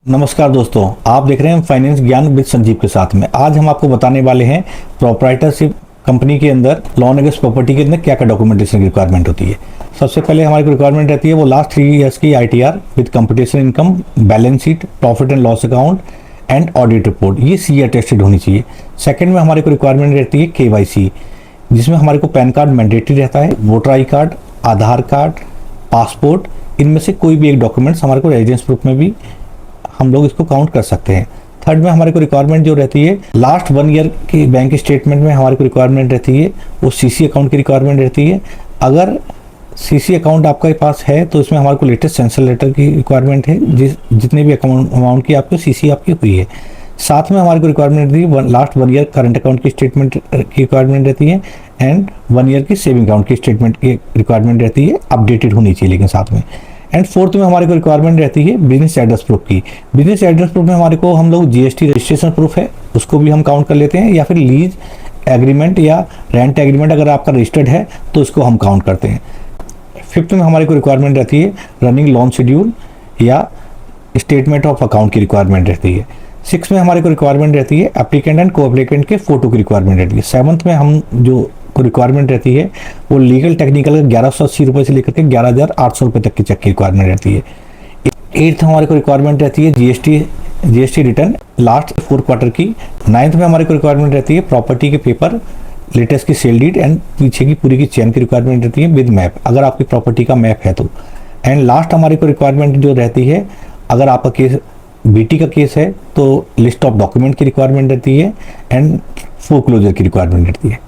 नमस्कार दोस्तों, आप देख रहे हैं फाइनेंस ज्ञान विद संजीव के साथ में। आज हम आपको बताने वाले हैं प्रोप्राइटरशिप कंपनी के अंदर लॉन अगेंस्ट प्रॉपर्टी के अंदर क्या क्या डॉक्यूमेंटेशन की रिक्वायरमेंट होती है। सबसे पहले हमारी को रिक्वायरमेंट रहती है वो लास्ट 3 ईयर्स की ITR with computation income, balance sheet, profit and loss account and audit report, ये CA अटेस्टेड होनी चाहिए। सेकेंड में हमारे को रिक्वायरमेंट रहती है KYC, जिसमें हमारे को पैन कार्ड मैंडेटरी रहता है, voter I card, Aadhaar card, passport, इनमें से कोई भी एक डॉक्यूमेंट्स हमारे को रेजिडेंस प्रूफ में भी हम लोग इसको काउंट कर सकते हैं। थर्ड में हमारे को रिक्वायरमेंट जो रहती है लास्ट 1 ईयर की बैंक स्टेटमेंट में हमारे को रिक्वायरमेंट रहती है वो CC अकाउंट की रिक्वायरमेंट रहती है। अगर CC अकाउंट आपके पास है तो इसमें हमारे को लेटेस्ट सेंसर लेटर की रिक्वायरमेंट है, जितने भी अमाउंट की आपको CC आपकी हुई है। साथ में हमारे को रिक्वायरमेंट रहती है लास्ट 1 ईयर करंट अकाउंट की स्टेटमेंट की रिक्वायरमेंट रहती है एंड 1 ईयर की सेविंग अकाउंट की स्टेटमेंट की रिक्वायरमेंट रहती है, अपडेटेड होनी चाहिए लेकिन साथ में। एंड फोर्थ में हमारे को रिक्वायरमेंट रहती है बिजनेस एड्रेस प्रूफ की। बिजनेस एड्रेस प्रूफ में हमारे को हम लोग GST रजिस्ट्रेशन प्रूफ है उसको भी हम काउंट कर लेते हैं, या फिर लीज एग्रीमेंट या रेंट एग्रीमेंट अगर आपका रजिस्टर्ड है तो इसको हम काउंट करते हैं। फिफ्थ में हमारे को रिक्वायरमेंट रहती है रनिंग लोन शेड्यूल या स्टेटमेंट ऑफ अकाउंट की रिक्वायरमेंट रहती है। 6 में हमारे को रिक्वायरमेंट रहती है एप्लीकेंट एंड को एप्लीकेंट के फोटो की रिक्वायरमेंट रहती है। 7th में हम जो को रिक्वायरमेंट रहती है वो लीगल टेक्निकल 1180 रुपये से लेकर के 11,800 रुपये तक की चेक की रिक्वायरमेंट रहती है। 8th हमारे को रिक्वायरमेंट रहती है GST रिटर्न लास्ट 4 क्वार्टर की। 9th में हमारे को रिक्वायरमेंट रहती है प्रॉपर्टी के पेपर, लेटेस्ट की सेल डीड एंड पीछे की पूरी की चेन की रिक्वायरमेंट रहती है विद मैप, अगर आपकी प्रॉपर्टी का मैप है तो। एंड लास्ट हमारे को रिक्वायरमेंट जो रहती है अगर आपका केस BT का केस है तो लिस्ट ऑफ डॉक्यूमेंट की रिक्वायरमेंट रहती है एंड फोरक्लोजर की रिक्वायरमेंट रहती है।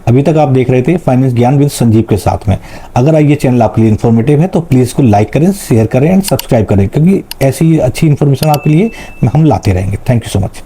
अभी तक आप देख रहे थे फाइनेंस ज्ञान विद संजीव के साथ में। अगर ये चैनल आपके लिए इन्फॉर्मेटिव है तो प्लीज़ इसको लाइक करें, शेयर करें एंड सब्सक्राइब करें, क्योंकि ऐसी अच्छी इन्फॉर्मेशन आपके लिए हम लाते रहेंगे। Thank you so much.